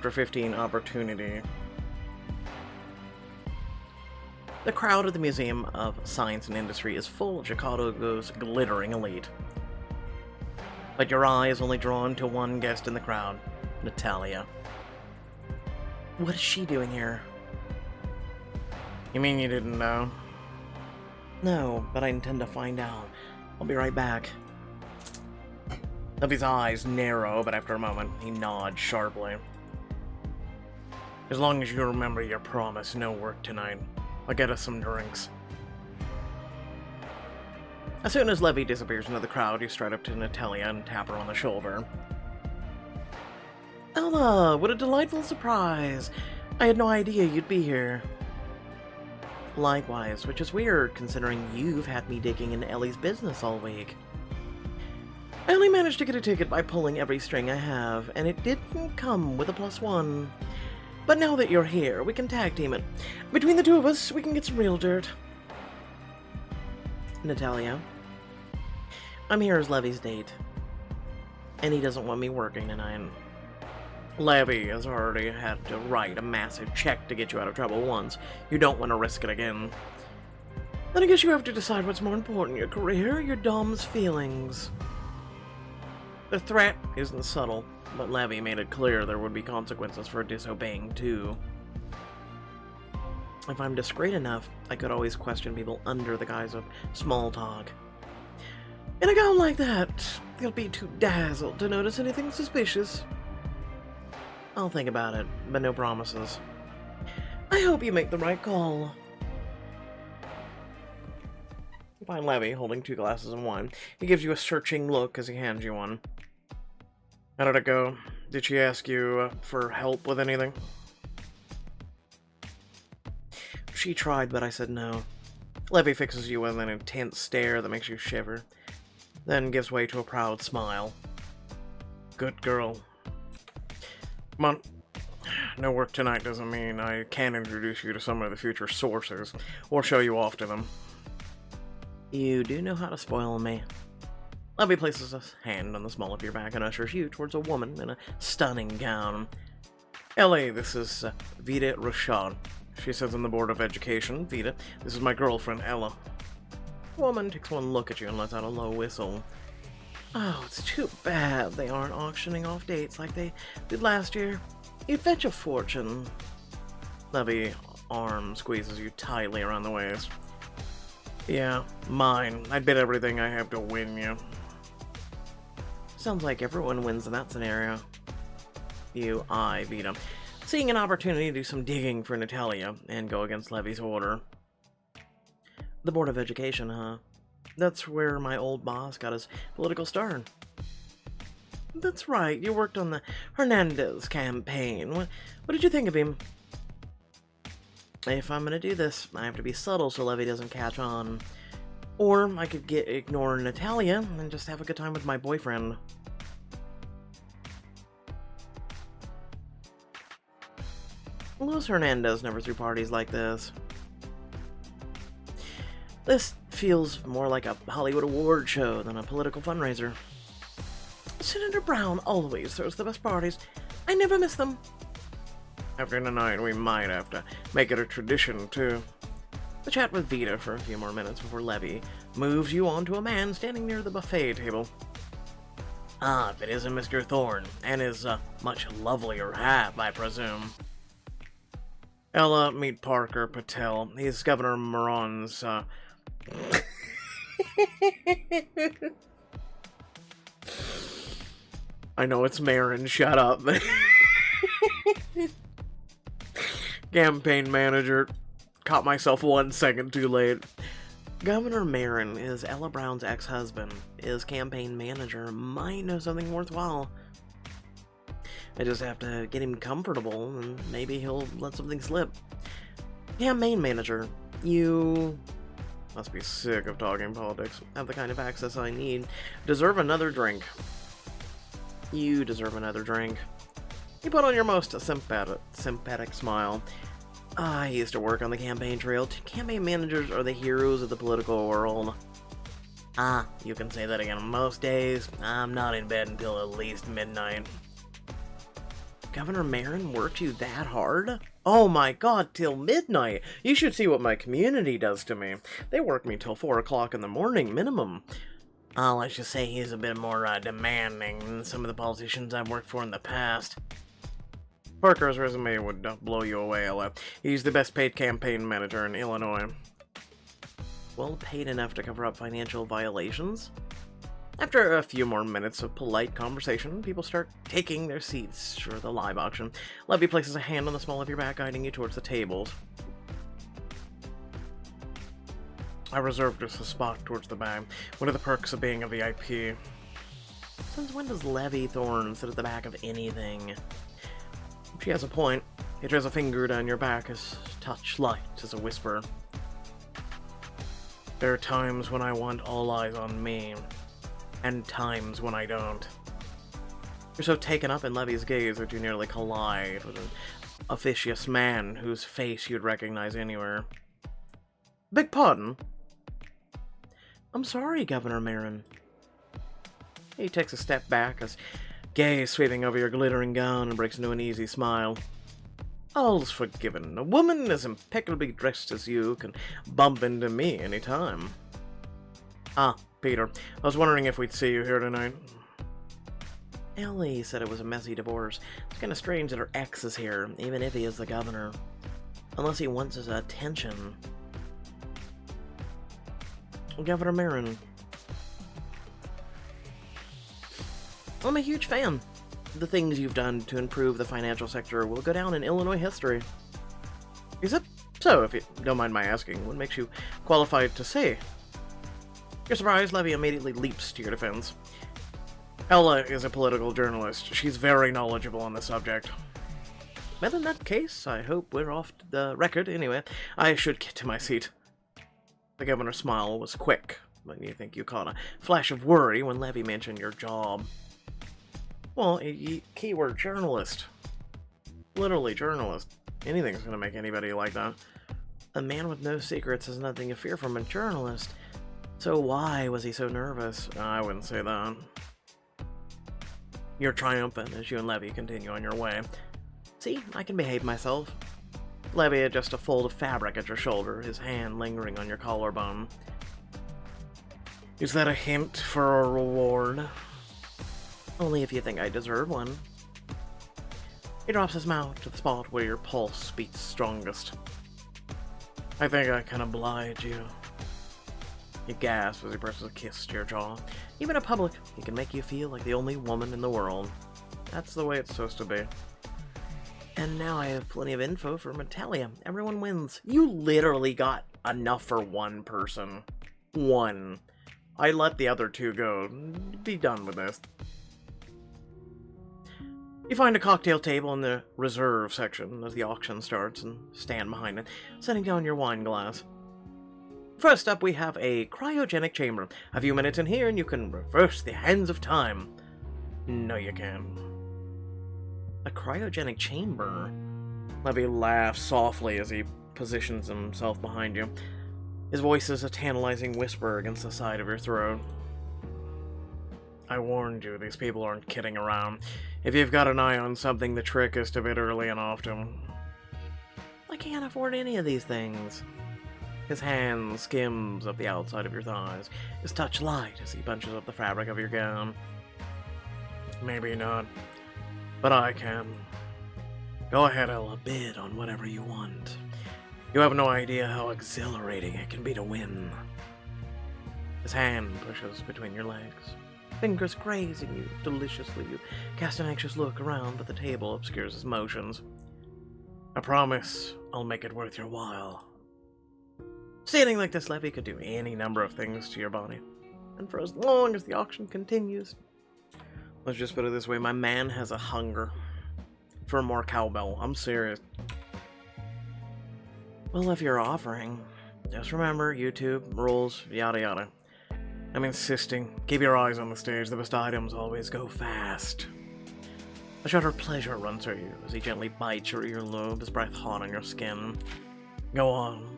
Chapter 15, Opportunity. The crowd at the Museum of Science and Industry is full of Chicago's glittering elite. But your eye is only drawn to one guest in the crowd, Natalia. What is she doing here? You mean you didn't know? No, but I intend to find out. I'll be right back. Levy's eyes narrow, but after a moment, he nods sharply. As long as you remember your promise, no work tonight. I'll get us some drinks. As soon as Levy disappears into the crowd, you stride up to Natalia and tap her on the shoulder. Ella, what a delightful surprise! I had no idea you'd be here. Likewise, which is weird, considering you've had me digging in Ellie's business all week. I only managed to get a ticket by pulling every string I have, and it didn't come with a +1. But now that you're here, we can tag team it. Between the two of us, we can get some real dirt. Natalia, I'm here as Levy's date, and he doesn't want me working tonight. Levy has already had to write a massive check to get you out of trouble once. You don't want to risk it again. Then I guess you have to decide what's more important, your career or your dom's feelings. The threat isn't subtle, but Levy made it clear there would be consequences for disobeying too. If I'm discreet enough, I could always question people under the guise of small talk. In a gown like that, you'll be too dazzled to notice anything suspicious. I'll think about it, but no promises. I hope you make the right call. You find Levy holding 2 glasses of wine. He gives you a searching look as he hands you one. How did it go? Did she ask you for help with anything? She tried, but I said no. Levy fixes you with an intense stare that makes you shiver, then gives way to a proud smile. Good girl. Come on. No work tonight doesn't mean I can't introduce you to some of the future sources, or show you off to them. You do know how to spoil me. Levy places a hand on the small of your back and ushers you towards a woman in a stunning gown. Ellie, this is Vida Rashad. She sits on the Board of Education. Vida, this is my girlfriend, Ella. The woman takes one look at you and lets out a low whistle. Oh, it's too bad they aren't auctioning off dates like they did last year. You'd fetch a fortune. Levy arm squeezes you tightly around the waist. Yeah, mine. I'd bet everything I have to win you. Sounds like everyone wins in that scenario. You eye Vida, seeing an opportunity to do some digging for Natalia and go against Levy's order. The Board of Education, huh? That's where my old boss got his political start. That's right, you worked on the Hernandez campaign. What did you think of him? If I'm gonna do this, I have to be subtle so Levy doesn't catch on. Or I could ignore Natalia and just have a good time with my boyfriend. Luis Hernandez never threw parties like this. This feels more like a Hollywood award show than a political fundraiser. Senator Brown always throws the best parties. I never miss them. After tonight, we might have to make it a tradition, too. The chat with Vida for a few more minutes before Levy moves you on to a man standing near the buffet table. Ah, if it isn't Mr. Thorne, and his much lovelier half, I presume. Ella, meet Parker Patel. He's Governor Moran's, I know it's Marin, shut up. Campaign manager. Caught myself 1 second too late. Governor Marin is Ella Brown's ex-husband. His campaign manager might know something worthwhile. I just have to get him comfortable, and maybe he'll let something slip. Campaign manager, you must be sick of talking politics. Have the kind of access I need. Deserve another drink. You deserve another drink. You put on your most sympathetic smile. I used to work on the campaign trail. Campaign managers are the heroes of the political world. Ah, you can say that again. Most days, I'm not in bed until at least midnight. Governor Marin worked you that hard? Oh my god, till midnight! You should see what my community does to me. They work me till 4 o'clock in the morning, minimum. Let's just say he's a bit more demanding than some of the politicians I've worked for in the past. Parker's resume would blow you away, Ella. He's the best paid campaign manager in Illinois. Well paid enough to cover up financial violations? After a few more minutes of polite conversation, people start taking their seats for the live auction. Levy places a hand on the small of your back, guiding you towards the tables. I reserved us a spot towards the back. One of the perks of being a VIP. Since when does Levy Thorne sit at the back of anything? She has a point. He draws a finger down your back, as touch light as a whisper. There are times when I want all eyes on me, and times when I don't. You're so taken up in Levy's gaze that you nearly collide with an officious man whose face you'd recognize anywhere. Beg pardon? I'm sorry, Governor Marin. He takes a step back, his gaze sweeping over your glittering gown, and breaks into an easy smile. All's forgiven. A woman as impeccably dressed as you can bump into me any time. Ah, Peter. I was wondering if we'd see you here tonight. Ellie said it was a messy divorce. It's kind of strange that her ex is here, even if he is the governor. Unless he wants his attention. Governor Marin. I'm a huge fan. The things you've done to improve the financial sector will go down in Illinois history. Is it so, if you don't mind my asking? What makes you qualified to say? You're surprised, Levy immediately leaps to your defense. Ella is a political journalist. She's very knowledgeable on the subject. Well, in that case, I hope we're off the record anyway. I should get to my seat. The governor's smile was quick, but you think you caught a flash of worry when Levy mentioned your job. Well, a keyword journalist. Literally journalist. Anything's gonna make anybody like that. A man with no secrets has nothing to fear from a journalist. So why was he so nervous? I wouldn't say that. You're triumphant as you and Levy continue on your way. See, I can behave myself. Levy adjusts a fold of fabric at your shoulder, his hand lingering on your collarbone. Is that a hint for a reward? Only if you think I deserve one. He drops his mouth to the spot where your pulse beats strongest. I think I can oblige you. You gasp as he presses a kiss to your jaw. Even in public, he can make you feel like the only woman in the world. That's the way it's supposed to be. And now I have plenty of info for Natalia. Everyone wins. You literally got enough for one person. One. I let the other two go. Be done with this. You find a cocktail table in the reserve section as the auction starts and stand behind it, setting down your wine glass. First up, we have a cryogenic chamber. A few minutes in here and you can reverse the hands of time. No, you can't. A cryogenic chamber? Levy laughs softly as he positions himself behind you. His voice is a tantalizing whisper against the side of your throat. I warned you, these people aren't kidding around. If you've got an eye on something, the trick is to bid early and often. I can't afford any of these things. His hand skims up the outside of your thighs, his touch light as he bunches up the fabric of your gown. Maybe not, but I can. Go ahead, Ella. Bid on whatever you want. You have no idea how exhilarating it can be to win. His hand pushes between your legs, fingers grazing you deliciously. You cast an anxious look around, but the table obscures his motions. I promise I'll make it worth your while. Standing like this, Levy could do any number of things to your body. And for as long as the auction continues, let's just put it this way, my man has a hunger for more cowbell. I'm serious. Well, if you're offering, just remember, YouTube, rules, yada yada. I'm insisting. Keep your eyes on the stage. The best items always go fast. A shudder of pleasure runs through you as he gently bites your earlobe, his breath hot on your skin. Go on.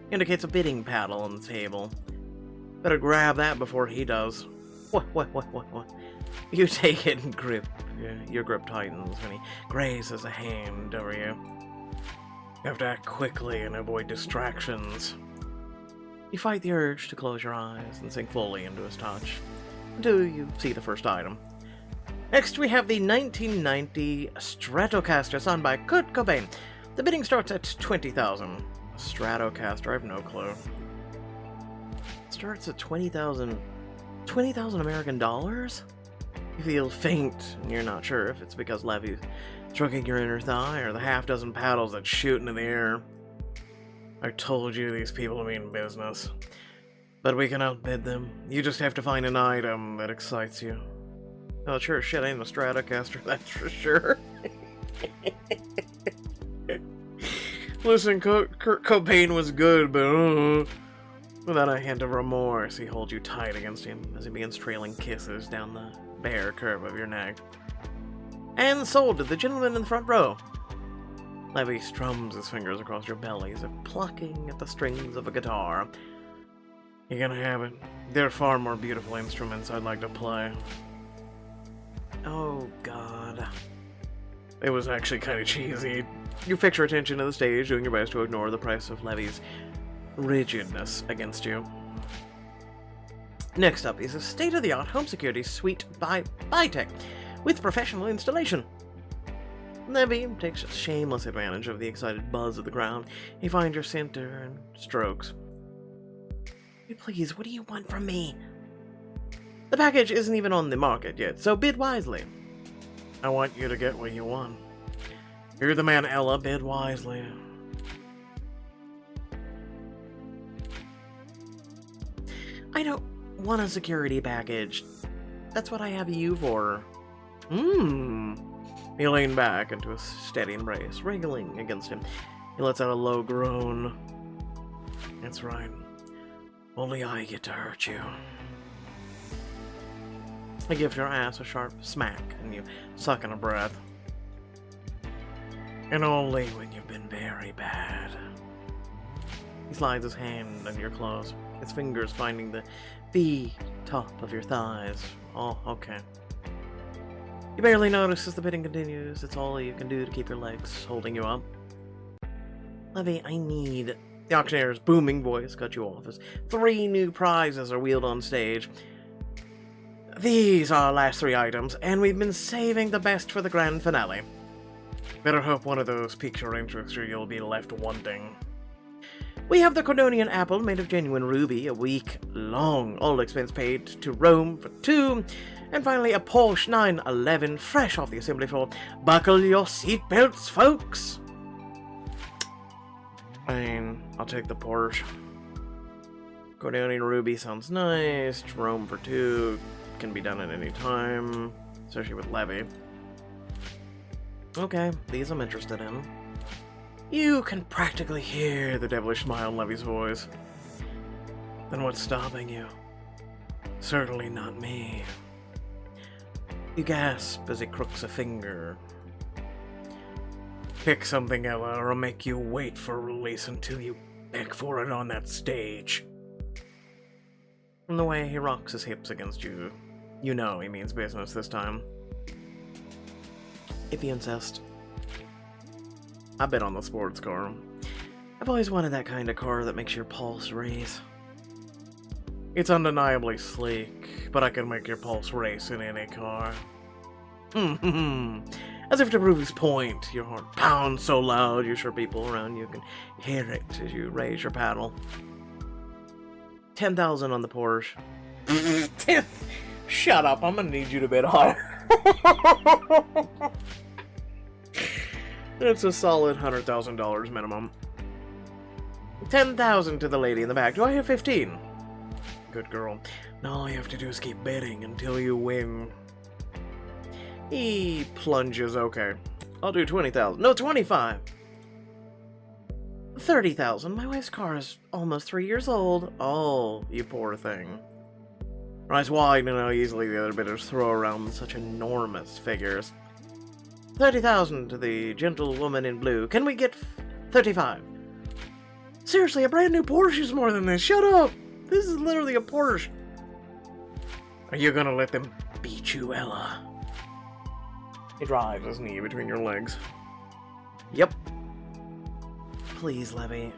He indicates a bidding paddle on the table. Better grab that before he does. What? You take it and grip Your grip tightens when he grazes a hand over you. You have to act quickly and avoid distractions. You fight the urge to close your eyes and sink fully into his touch, until you see the first item. Next, we have the 1990 Stratocaster, signed by Kurt Cobain. The bidding starts at $20,000. Stratocaster, I have no clue. It starts at $20,000. $20,000 American dollars? You feel faint, and you're not sure if it's because Levy's stroking your inner thigh or the half-dozen paddles that shoot into the air. I told you these people mean business. But we can outbid them. You just have to find an item that excites you. Oh, sure shit ain't a Stratocaster, that's for sure. Listen, Kurt Cobain was good, but without a hint of remorse, he holds you tight against him as he begins trailing kisses down the bare curve of your neck. And sold to the gentleman in the front row. Levy strums his fingers across your belly as if plucking at the strings of a guitar. You can have it. There are far more beautiful instruments I'd like to play. Oh, God. It was actually kind of cheesy. You fix your attention to the stage, doing your best to ignore the price of Levy's rigidness against you. Next up is a state-of-the-art home security suite by Bytech, with professional installation. Levy takes shameless advantage of the excited buzz of the crowd. He finds your center and strokes. Hey, please, what do you want from me? The package isn't even on the market yet, so bid wisely. I want you to get what you want. You're the man, Ella. Bid wisely. I don't want a security package. That's what I have you for. He leaned back into a steady embrace, wriggling against him. He lets out a low groan. That's right. Only I get to hurt you. I give your ass a sharp smack, and you suck in a breath. And only when you've been very bad. He slides his hand under your clothes, his fingers finding the V top of your thighs. Oh, okay. You barely notice as the bidding continues. It's all you can do to keep your legs holding you up. Levy, I need... The auctioneer's booming voice cut you off as 3 new prizes are wheeled on stage. These are our last 3 items, and we've been saving the best for the grand finale. Better hope one of those piques your interest or you'll be left wanting. We have the Cordonian apple made of genuine ruby, a week long, all expense paid to Rome for 2, and finally a Porsche 911 fresh off the assembly floor. Buckle your seatbelts, folks! I mean, I'll take the Porsche. Cordonian ruby sounds nice. Rome for 2 can be done at any time, especially with Levy. Okay, these I'm interested in. You can practically hear the devilish smile in Levy's voice. Then what's stopping you? Certainly not me. You gasp as he crooks a finger. Pick something, Ella, or I'll make you wait for release until you beg for it on that stage. From the way he rocks his hips against you, you know he means business this time. If you insist. I bet on the sports car. I've always wanted that kind of car that makes your pulse race. It's undeniably sleek, but I can make your pulse race in any car. As if to prove his point, your heart pounds so loud you're sure people around you can hear it as you raise your paddle. 10,000 on the Porsche. Shut up, I'm gonna need you to bid higher. It's a solid $100,000 minimum. 10,000 to the lady in the back. Do I have 15? Good girl. Now all you have to do is keep bidding until you win. He plunges. Okay. I'll do 20,000. No, 25. 30,000. My wife's car is almost 3 years old. Oh, you poor thing. Eyes wide and how easily the other bidders throw around such enormous figures. 30,000 to the gentlewoman in blue. Can we get 35? Seriously, a brand new Porsche is more than this. Shut up! This is literally a Porsche. Are you gonna let them beat you, Ella? He drives his knee between your legs. Yep. Please, Levy.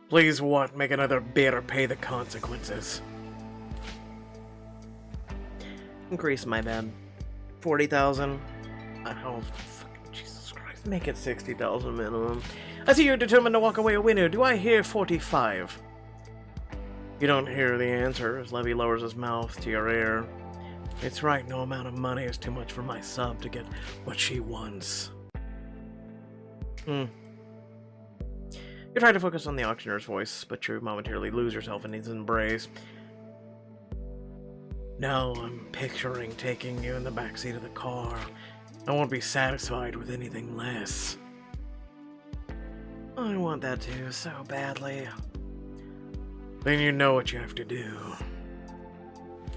Please what? Make another bid or pay the consequences. Increase my bid. 40,000. Oh, fucking Jesus Christ. Make it 60,000 minimum. I see you're determined to walk away a winner. Do I hear 45? You don't hear the answer as Levy lowers his mouth to your ear. It's right, no amount of money is too much for my sub to get what she wants. You try to focus on the auctioneer's voice, but you momentarily lose yourself in his embrace. Now I'm picturing taking you in the backseat of the car. I won't be satisfied with anything less. I want that too, so badly. Then you know what you have to do.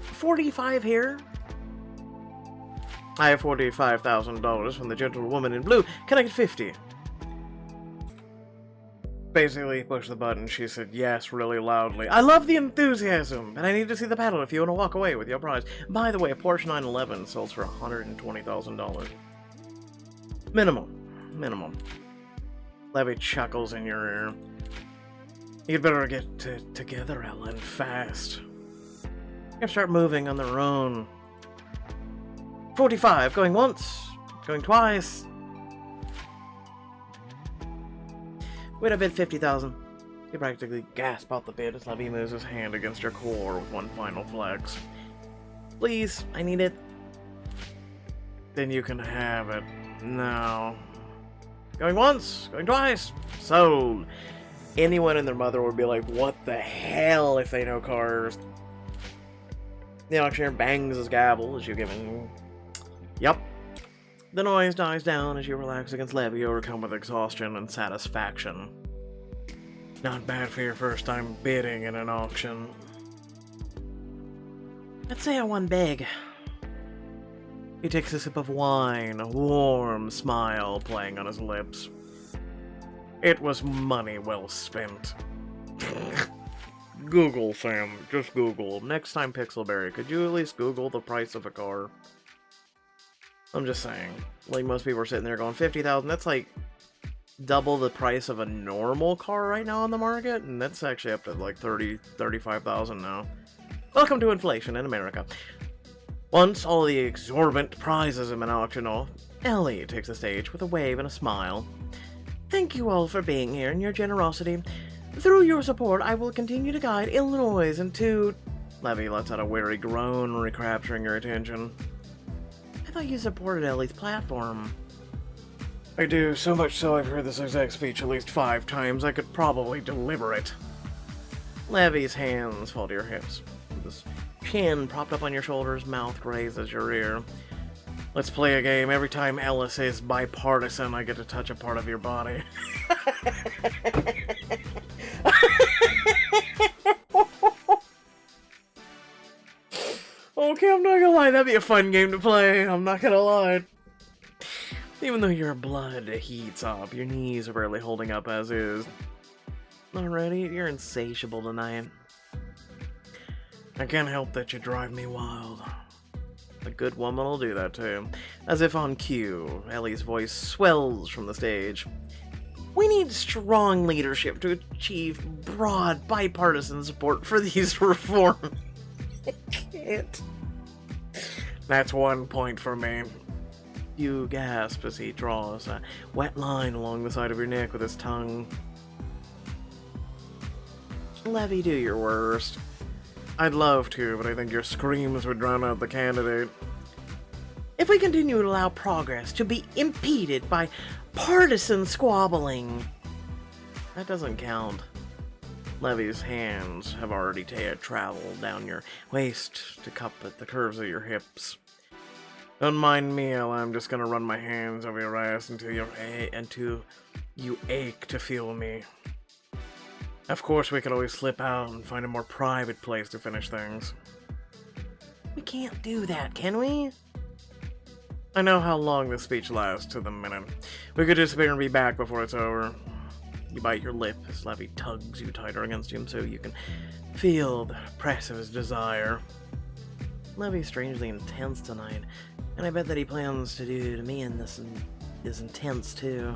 45 here? I have $45,000 from the gentlewoman in blue. Can I get 50? Basically, push the button. She said yes really loudly. I love the enthusiasm, and I need to see the paddle if you want to walk away with your prize. By the way, a Porsche 911 sells for $120,000. Minimum. Levy chuckles in your ear. You'd better get together, Ellen, fast. You gotta start moving on their own. 45, going once, going twice. Wait, I bid 50,000. You practically gasp out the bid as Levy moves his hand against your core with one final flex. Please, I need it. Then you can have it now. Going once, going twice. Sold. Anyone and their mother would be like, what the hell if they know cars? The auctioneer bangs his gavel as you give him. Yup. The noise dies down as you relax against Levy, overcome with exhaustion and satisfaction. Not bad for your first time bidding in an auction. I'd say I won big. He takes a sip of wine, a warm smile playing on his lips. It was money well spent. Google, fam. Just Google. Next time, Pixelberry, could you at least Google the price of a car? I'm just saying. Like, most people are sitting there going, 50,000, that's like double the price of a normal car right now on the market, and that's actually up to like 35,000 now. Welcome to inflation in America. Once all the exorbitant prizes have been auctioned off, Ellie takes the stage with a wave and a smile. Thank you all for being here and your generosity. Through your support, I will continue to guide Illinois into... Levy lets out a weary groan, recapturing your attention. I thought you supported Ellie's platform. I do, so much so I've heard this exact speech at least 5 times. I could probably deliver it. Levy's hands fall to your hips. His chin propped up on your shoulders, mouth grazes your ear. Let's play a game. Every time Ella says bipartisan, I get to touch a part of your body. Okay, I'm not gonna lie, that'd be a fun game to play, I'm not gonna lie. Even though your blood heats up, your knees are barely holding up as is. Alrighty, you're insatiable tonight. I can't help that you drive me wild. A good woman will do that too. As if on cue, Ellie's voice swells from the stage. We need strong leadership to achieve broad bipartisan support for these reforms. I can't. That's 1 point for me. You gasp as he draws a wet line along the side of your neck with his tongue. Levy, do your worst. I'd love to, but I think your screams would drown out the candidate. If we continue to allow progress to be impeded by partisan squabbling... That doesn't count. Levy's hands have already traveled down your waist to cup at the curves of your hips. Don't mind me, Ella. I'm just gonna run my hands over your ass until you ache to feel me. Of course, we could always slip out and find a more private place to finish things. We can't do that, can we? I know how long this speech lasts to the minute. We could disappear and be back before it's over. You bite your lip as Levy tugs you tighter against him so you can feel the press of his desire. Levy's strangely intense tonight, And I bet that he plans to do to me in this is intense, too.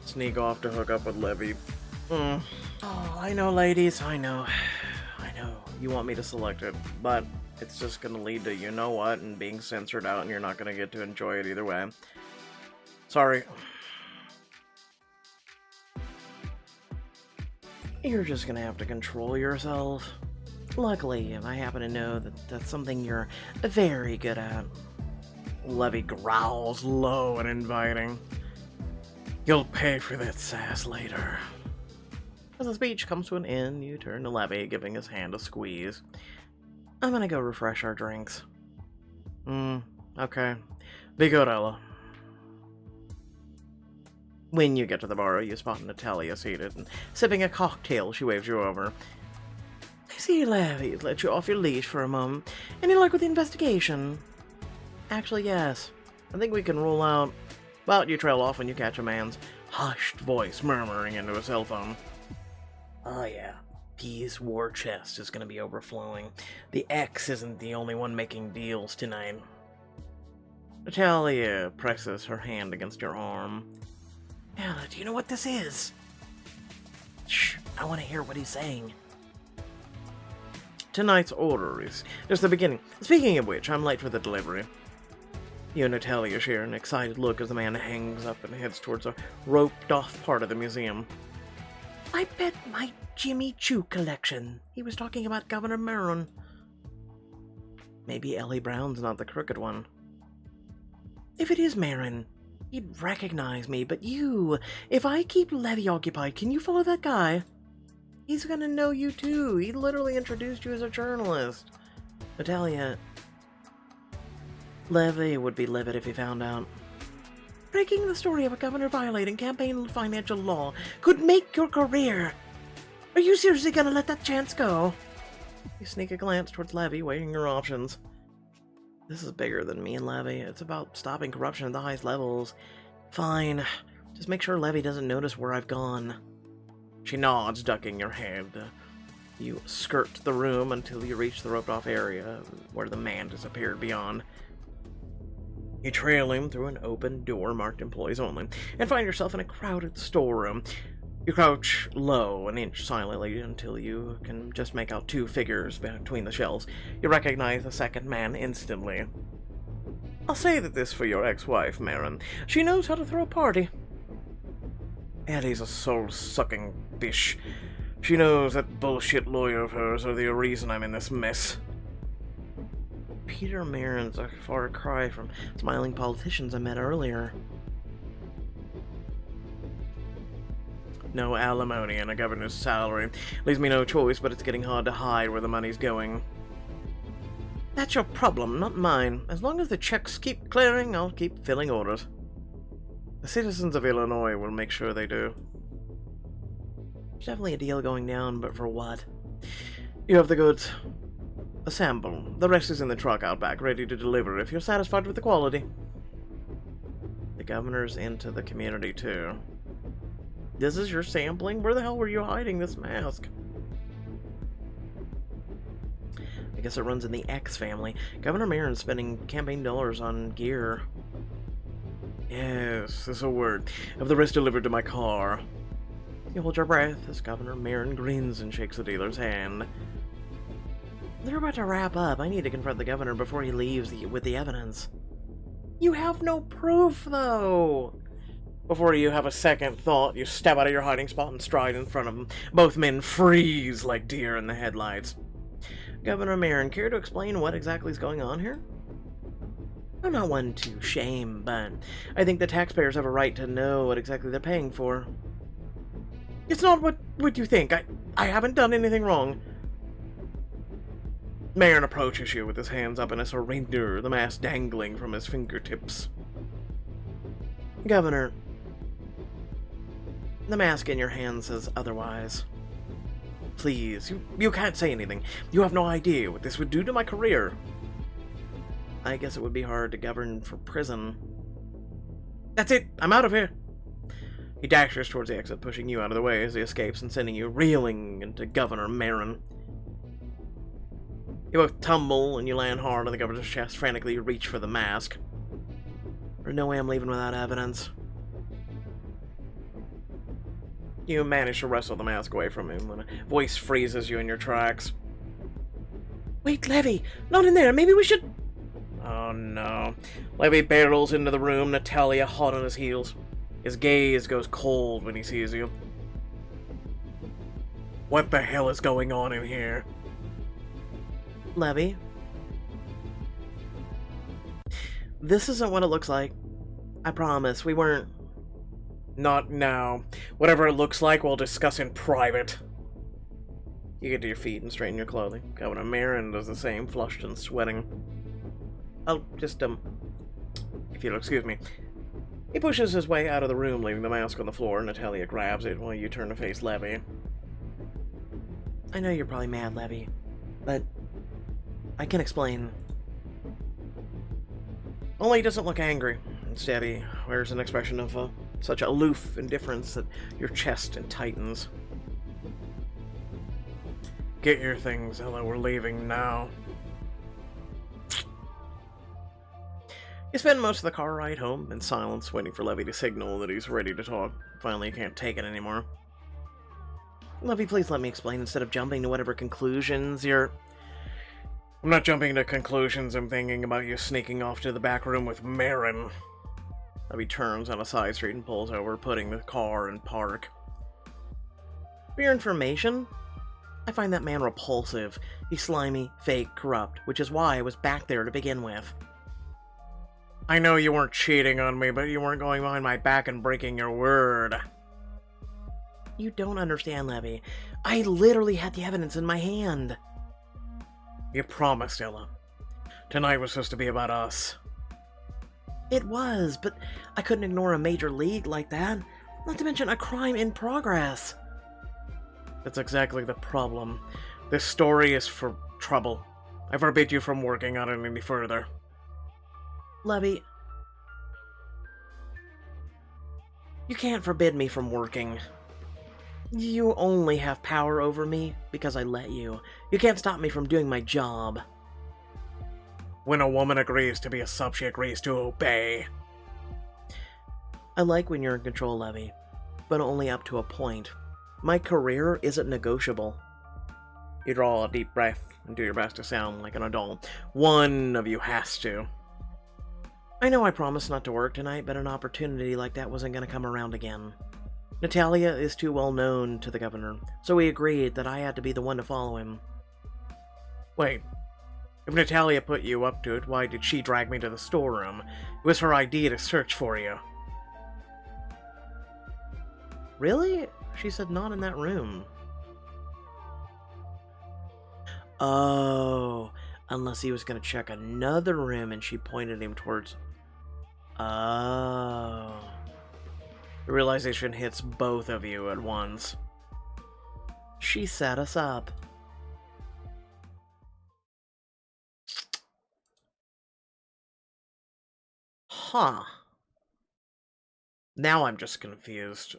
Sneak off to hook up with Levy. Oh, I know, ladies, I know. You want me to select it, but it's just gonna lead to you know what and being censored out, and you're not gonna get to enjoy it either way. Sorry. You're just gonna have to control yourself. Luckily, I happen to know that that's something you're very good at. Levy growls low and inviting. You'll pay for that sass later. As the speech comes to an end, you turn to Levy, giving his hand a squeeze. I'm gonna go refresh our drinks. Okay. Be good, Ella. When you get to the bar, you spot Natalia seated and sipping a cocktail. She waves you over. I see Levy's let you off your leash for a moment. Any luck with the investigation? Actually, yes. I think we can rule out. But you trail off when you catch a man's hushed voice murmuring into a cell phone. Oh yeah, P's war chest is gonna be overflowing. The X isn't the only one making deals tonight. Natalia presses her hand against your arm. Ella, do you know what this is? Shh, I want to hear what he's saying. Tonight's order is just the beginning. Speaking of which, I'm late for the delivery. You and Natalia share an excited look as the man hangs up and heads towards a roped-off part of the museum. I bet my Jimmy Choo collection. He was talking about Governor Maron. Maybe Ellie Brown's not the crooked one. If it is Maron, he'd recognize me, but you... If I keep Levy occupied, can you follow that guy? He's gonna know you too. He literally introduced you as a journalist. Natalia... Levy would be livid if he found out. Breaking the story of a governor violating campaign financial law could make your career. Are you seriously gonna let that chance go? You sneak a glance towards Levy, weighing your options. This is bigger than me and Levy. It's about stopping corruption at the highest levels. Fine. Just make sure Levy doesn't notice where I've gone. She nods, ducking your head. You skirt the room until you reach the roped-off area, where the man disappeared beyond. You trail him through an open door marked employees only, and find yourself in a crowded storeroom. You crouch low and inch silently until you can just make out two figures between the shelves. You recognize the second man instantly. I'll say that this for your ex-wife, Maron. She knows how to throw a party. Eddie's a soul-sucking bitch. She knows that bullshit lawyer of hers are the reason I'm in this mess. Peter Maron's a far cry from smiling politicians I met earlier. No alimony and a governor's salary. Leaves me no choice, but it's getting hard to hide where the money's going. That's your problem, not mine. As long as the checks keep clearing, I'll keep filling orders. The citizens of Illinois will make sure they do. There's definitely a deal going down, but for what? You have the goods. Assemble. The rest is in the truck out back, ready to deliver if you're satisfied with the quality. The governor's into the community, too. This is your sampling? Where the hell were you hiding this mask? I guess it runs in the X family. Governor Maron's spending campaign dollars on gear. Yes, that's a word. Have the rest delivered to my car. You hold your breath as Governor Maron grins and shakes the dealer's hand. They're about to wrap up. I need to confront the governor before he leaves with the evidence. You have no proof, though. Before you have a second thought, you step out of your hiding spot and stride in front of them. Both men freeze like deer in the headlights. Governor Maron, care to explain what exactly is going on here? I'm not one to shame, but I think the taxpayers have a right to know what exactly they're paying for. It's not what you think. I haven't done anything wrong. Maron approaches you with his hands up in a surrender, the mask dangling from his fingertips. Governor, the mask in your hand says otherwise. Please, you can't say anything. You have no idea what this would do to my career. I guess it would be hard to govern for prison. That's it! I'm out of here! He dashes towards the exit, pushing you out of the way as he escapes and sending you reeling into Governor Maron. You both tumble and you land hard on the governor's chest, frantically reach for the mask. There's no way I'm leaving without evidence. You manage to wrestle the mask away from him when a voice freezes you in your tracks. Wait, Levy! Not in there! Maybe we should... Oh no. Levy barrels into the room, Natalia hot on his heels. His gaze goes cold when he sees you. What the hell is going on in here? Levy? This isn't what it looks like. I promise, we weren't... Not now. Whatever it looks like, we'll discuss in private. You get to your feet and straighten your clothing. Governor Marin does the same, flushed and sweating. Oh, just, if you'll excuse me. He pushes his way out of the room, leaving the mask on the floor. Natalia grabs it while you turn to face Levy. I know you're probably mad, Levy, but I can explain. Only he doesn't look angry. Instead, he wears an expression of such aloof indifference that your chest tightens. Get your things, Ella. We're leaving now. You spend most of the car ride home in silence, waiting for Levy to signal that he's ready to talk. Finally, you can't take it anymore. Levy, please let me explain instead of jumping to whatever conclusions you're... I'm not jumping to conclusions. I'm thinking about you sneaking off to the back room with Marin. Levy turns on a side street and pulls over, putting the car in park. For your information, I find that man repulsive. He's slimy, fake, corrupt, which is why I was back there to begin with. I know you weren't cheating on me, but you weren't going behind my back and breaking your word. You don't understand, Levy. I literally had the evidence in my hand. You promised, Ella. Tonight was supposed to be about us. It was, but I couldn't ignore a major league like that. Not to mention a crime in progress. That's exactly the problem. This story is for trouble. I forbid you from working on it any further. Levy, you can't forbid me from working. You only have power over me because I let you. You can't stop me from doing my job. When a woman agrees to be a sub, she agrees to obey. I like when you're in control, Levy, but only up to a point. My career isn't negotiable. You draw a deep breath and do your best to sound like an adult. One of you has to. I know I promised not to work tonight, but an opportunity like that wasn't going to come around again. Natalia is too well known to the governor, so we agreed that I had to be the one to follow him. Wait, if Natalia put you up to it, why did she drag me to the storeroom? It was her idea to search for you. Really? She said not in that room. Oh, unless he was going to check another room and she pointed him towards... Oh. The realization hits both of you at once. She set us up. Huh. Now I'm just confused.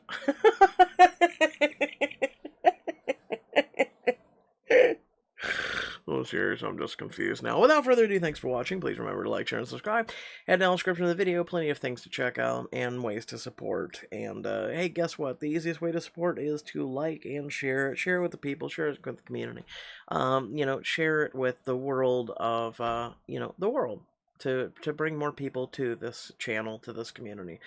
Oh, serious, I'm just confused now. Without further ado, thanks for watching. Please remember to like, share, and subscribe. Head down in the description of the video, plenty of things to check out and ways to support. And, hey, guess what? The easiest way to support is to like and share it. Share it with the people, share it with the community. You know, share it with the world of, you know, the world. To bring more people to this channel, to this community.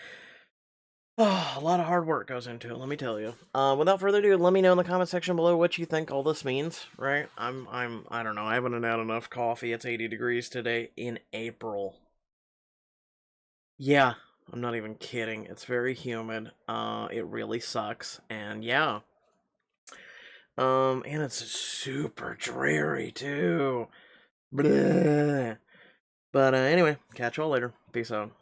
Oh, a lot of hard work goes into it, let me tell you. Without further ado, let me know in the comment section below what you think all this means, right? I don't know, I haven't had enough coffee. It's 80 degrees today in April. Yeah, I'm not even kidding. It's very humid. It really sucks, and yeah. And it's super dreary, too. Blah. But, anyway, catch y'all later. Peace out.